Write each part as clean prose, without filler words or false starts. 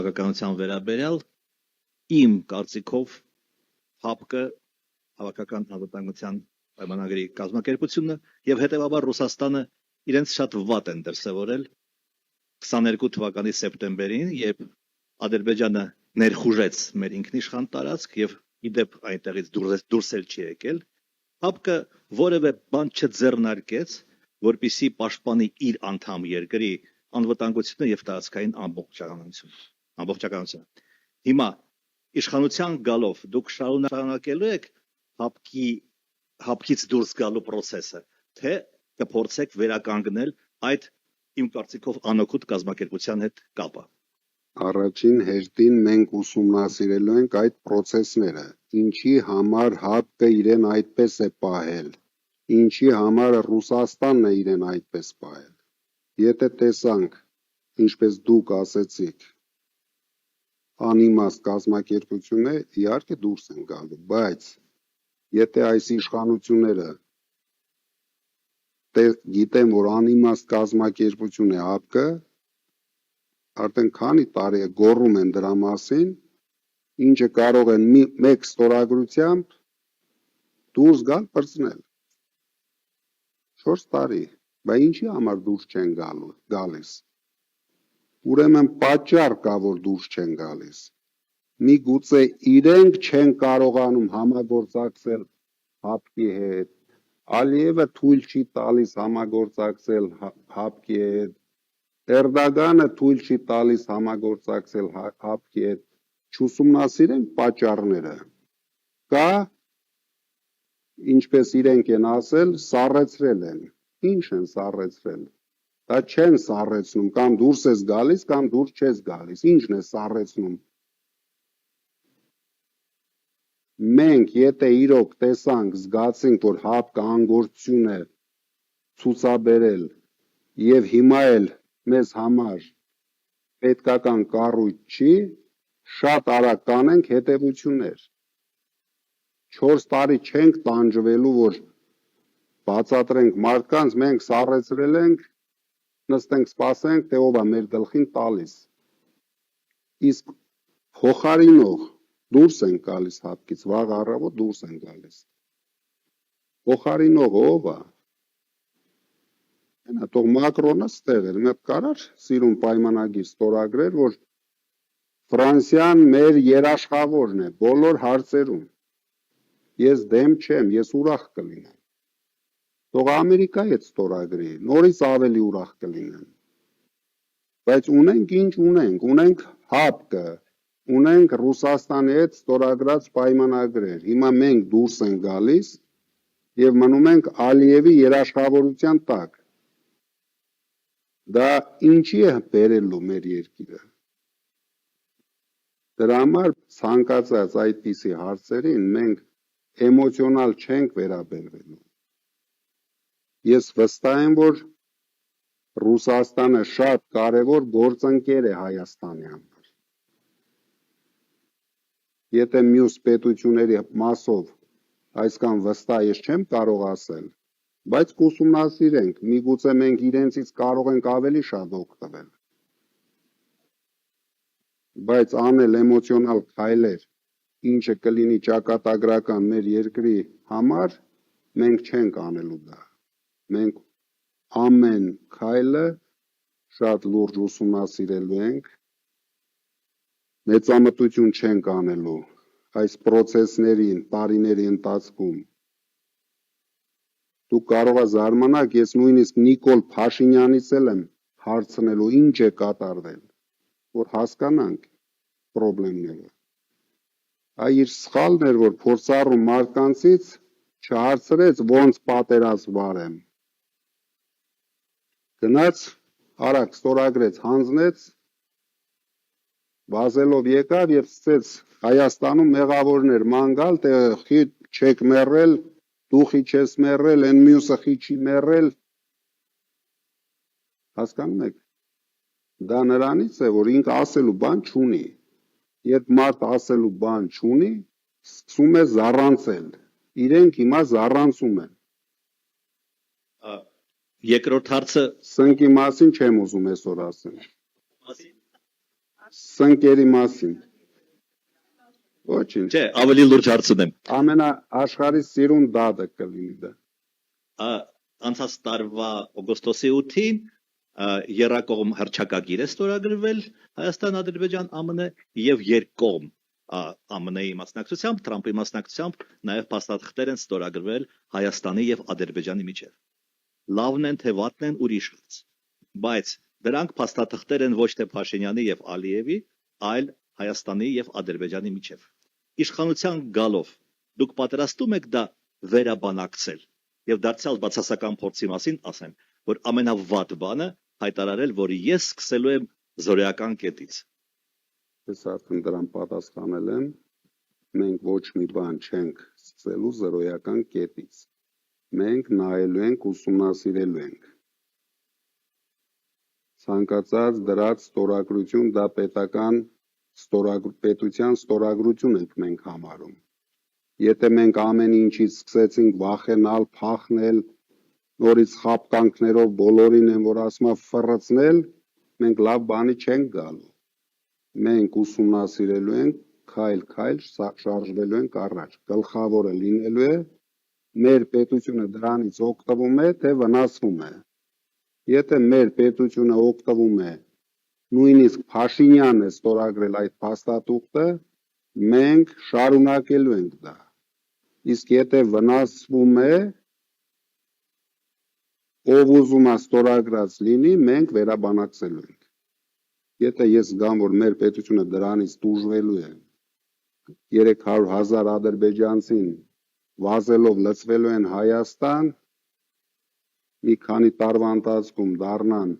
քաղաքականության վերաբերյալ իմ կարծիքով ՀԱՊԿ հավաքական անվտանգության պայմանագրի կազմակերպությունը եւ հետեւաբար Ռուսաստանը իրենց շատ վատ են դրսևորել 22 թվականի սեպտեմբերին, երբ Ադրբեջանը ներխուժեց մեր ինքնիշխան տարածք եւ իդեպ այնտեղից դուրս էլ չի եկել, ՀԱՊԿ որևէ բան չձեռնարկեց, որպիսի պաշտպանի իր անդամ երկրի անվտանգությունը եւ տարածքային ամբողջականությունը։ Հիմա իշխանության գալով դուք շարունակելու եք ՀԱՊԿ-ից դուրս գալու process-ը, թե կփորձեք վերականգնել այդ իմ կարծիքով անօգուտ կազմակերպության հետ կապը։ Առաջին հերթին մենք ուսումնասիրելու ենք այդ process-ները, ինչի համար ՀԱՊԿ-ը իրեն այդպես է պահել, ինչի համար Ռուսաստանն է իրեն այդպես պահել։ Եթե տեսանք, ինչպես դուք ասեցիք, անիմաստ կազմակերպությունը իհարկե դուրս են գալու, բայց եթե այս իշխանությունները գիտեն, որ անիմաստ կազմակերպություն է ՀԱՊԿ-ը, արդեն քանի տարի է գոռում են դրա մասին, ինչը կարող են մեկ ստորագրությամբ դուրս գալ բրծնել։ 4 տարի, բայց ինչի համար դուրս չեն գալիս։ Ուրեմն պատճառ կա, որ դուրս չեն գալիս։ Միգուցե իրենք չեն կարողանում համագործակցել ՀԱՊԿ-ի հետ, Ալիևը թույլ չի տալիս համագործակցել ՀԱՊԿ-ի հետ, Էրդոգանը թույլ չի տալիս համագործակցել ՀԱՊԿ-ի հետ, չուսումնասիրենք պատճառները։ Կա, ինչպես իրենք են ասել, սառեցրել են։ Ինչ են սառեցրել։ Դա չեն սառեցնում, կամ դուրս ես գալիս, կամ դուրս չես գալիս։ Ինչն է սառեցնում։ Մենք եթե իրոք տեսանք, զգացինք, որ ՀԱՊԿ-ը անգործություն է ցուցաբերել եւ հիմա էլ մեզ համար պետքական կառույց չի, շատ արագ կանենք հետևություններ։ 4 տարի չենք տանջվելու, որ բացատրենք մարդկանց, մենք սառեցրել ենք, նստենք սպասենք, թե ով է մեր գլխին տալիս։ Իսկ փոխարինող դուրս են գալիս ՀԱՊԿ-ից, վաղ առավոտ դուրս են գալիս։ Փոխարինողը ով է։ Այնա թող Մակրոնը ստեղ էր, մեկ կարար սիրուն պայմանագիր ստորագրեր, որ Ֆրանսիան մեր երաշխավորն է բոլոր հարցերում։ Ես դեմ չեմ, ես ուրախ կլինեմ։ Թող Ամերիկայի հետ ստորագրի, նորից ավելի ուրախ կլինեմ։ Բայց ունենք ինչ ունենք, ունենք ՀԱՊԿ-ը, ունենք Ռուսաստանի հետ ստորագրած պայմանագրեր։ Հիմա մենք դուրս ենք գալիս եւ մնում ենք Ալիևի երաշխավորության տակ։ Դա ինչի է բերելու մեր երկիրը։ Դրա համար ցանկացած այդպիսի հարցերին մենք էմոցիոնալ չենք վերաբերվելու։ Ես վստահ եմ, որ Ռուսաստանը շատ կարևոր գործընկեր է Հայաստանի համար։ Եթե մյուս պետությունների մասով այսքան վստահ ես չեմ կարող ասել, բայց կուսումնասիրենք, միգուցե մենք իրենցից կարող ենք ավելի շատ օգտվել։ Բայց անել էմոցիոնալ քայլեր, ինչը կլինի ճակատագրական մեր երկրի համար, մենք չենք անելու դա։ Մենք ամեն քայլը շատ լուրջ ուսումնասիրելու ենք, մեծամտություն չենք անելու այս process-ներին, տարիների ընթացքում։ Դուք կարող եք զարմանալ, ես նույնիսկ Նիկոլ Փաշինյանից էլ եմ հարցնելու ինչ է կատարվել, որ հասկանանք խնդիրները։ Այ իր սխալն էր, որ փորձառու մարդկանցից չհարցրեց ոնց պատերազմ վարեմ։ Գնաց, արագ ստորագրեց, հանձնեց, վազելով եկավ եւ սկսեց Հայաստանում մեղավորներ ման գալ, թե խի չեք մեռել, դու խի չես մեռել, այն մյուսը խի չի մեռել։ Հասկանում եք։ Դա նրանից է, որ ինքը ասելու բան չունի։ Երբ մարդ ասելու բան չունի, սկսում է զառանցել։ Իրենք հիմա զառանցում են։ Երկրորդ հարցը սնկի մասին չեմ ուզում այսօր ասել։ Սնկերի մասին։ Ոչինչ։ Չէ, ավելի լուրջ հարց ունեմ։ Ամենաաշխարհի սիրուն դատը կլինի դա։ Անցած տարվա օգոստոսի 8-ին երակողմ հռչակագիր է ստորագրվել Հայաստան-Ադրբեջան ԱՄՆ եւ երկկողմ ԱՄՆ-ի մասնակցությամբ, Թրամփի մասնակցությամբ նաեւ փաստաթղթեր են ստորագրվել Հայաստանի եւ Ադրբեջանի միջեւ։ Լավն են թե վատն են ուրիշ հարց, բայց դրանք փաստաթղթեր են ոչ թե Փաշինյանի եւ Ալիևի, այլ Հայաստանի եւ Ադրբեջանի միջեւ։ Իշխանության գալով դուք պատրաստում եք դա վերաբանակցել եւ դարձյալ բացասական փորձի մասին ասեմ, որ ամենավատ բանը հայտարարել, որ ես սկսելու եմ զորեական կետից։ Ես արդեն դրան պատասխանել եմ, մենք ոչ մի բան չենք սկսելու զրոյական կետից։ Մենք նայելու ենք, ուսումնասիրելու ենք։ Ցանկացած դրած ստորագրություն դա պետության ստորագրություն ենք մենք համարում։ Եթե մենք ամեն ինչից սկսեցինք վախենալ, փախնել, նորից խապկանքներով բոլորին են, որ ասում է ֆռցնել, մենք լավ բանի չենք գալու։ Մենք ուսումնասիրելու ենք, քայլ-քայլ շարժվելու ենք առաջ։ Գլխավորը լինելու է մեր պետությունը դրանից օգտվում է, թե վնասվում է։ Եթե մեր պետությունը օգտվում է, նույնիսկ Փաշինյանն է ստորագրել այդ փաստաթուղթը, մենք շարունակելու ենք դա։ Իսկ եթե վնասվում է, ով ուզում է ստորագրած լինի, մենք վերաբանակցելու ենք։ Եթե ես զգամ, որ մեր պետությունը դրանից տուժվելու է, 300,000 ադրբեջանցին վազելով լցվելու են Հայաստան, մի քանի տարվա ընթացքում դառնան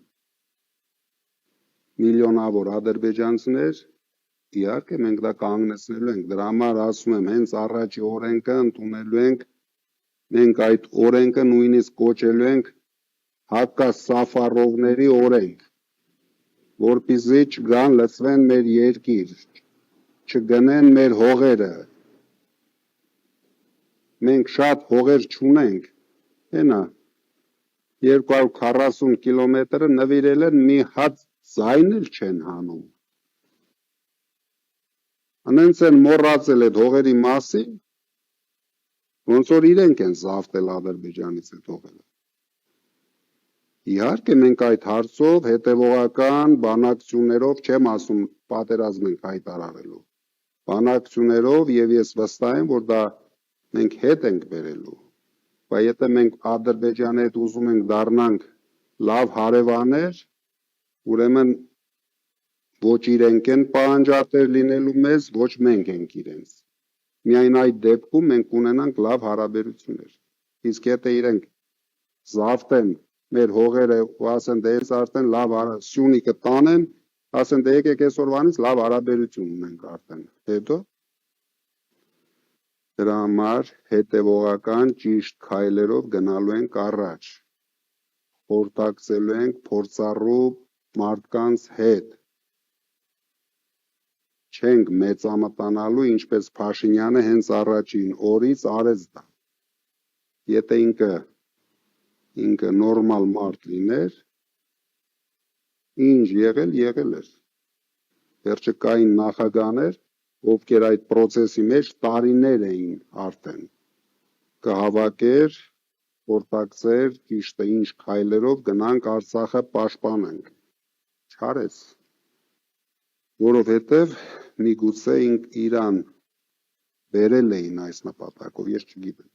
միլիոնավոր ադրբեջանցիներ, իհարկե մենք դա կանգնեցնելու ենք։ Դրա համար ասում եմ, հենց առաջի օրենքը ընդունելու ենք, մենք այդ օրենքը նույնիսկ կոչելու ենք հակասաֆարովների օրենք, որպեսզի չգան լցվեն մեր երկիր, չգնեն մեր հողերը։ Մենք շատ հողեր չունենք, հենա 240 կիլոմետրը նվիրել են մի հատ ձայն էլ չեն հանում։ Անենց են մոռացել այդ հողերի մասին, ոնց որ իրենք են զավթել Ադրբեջանից այդ հողերը։ Իհարկե մենք այդ հարցով հետևողական բանակցություններով չեմ ասում պատերազմ ենք հայտարարելու, բանակցություններով եւ ես վստահ եմ, որ դա մենք հետ ենք բերելու, բայց եթե մենք Ադրբեջանի հետ ուզում ենք դառնանք լավ հարևաններ, ուրեմն ոչ իրենք են պահանջատեր լինելու մեզ, ոչ մենք ենք իրենց։ Միայն այդ դեպքում մենք կունենանք լավ հարաբերություններ։ Իսկ եթե իրենք զավթեն մեր հողերը ու ասեն դե ես արդեն լավ Սյունիքը տանեն, ասեն դե եկեք այսօրվանից լավ հարաբերություն ունենք արդեն։ Հետո դրա համար հետևողական ճիշտ քայլերով գնալու ենք առաջ։ Խորհրդակցելու ենք փորձառու մարդկանց հետ։ Չենք մեծամտանալու, ինչպես Փաշինյանը հենց առաջին օրից արեց դա։ Եթե ինքը նորմալ մարդ լիներ, ինչ եղել էր։ Վերջը կային նախագահներ, ովքեր այդ process-ի մեջ տարիներ էին արդեն։ Կհավաքեր, խորհրդակցեր, ճիշտ է ինչ քայլերով գնանք Արցախը պաշտպանենք։ Չարեց։ Որովհետև միգուցե իրան բերել էին այս նպատակով, ես չգիտեմ։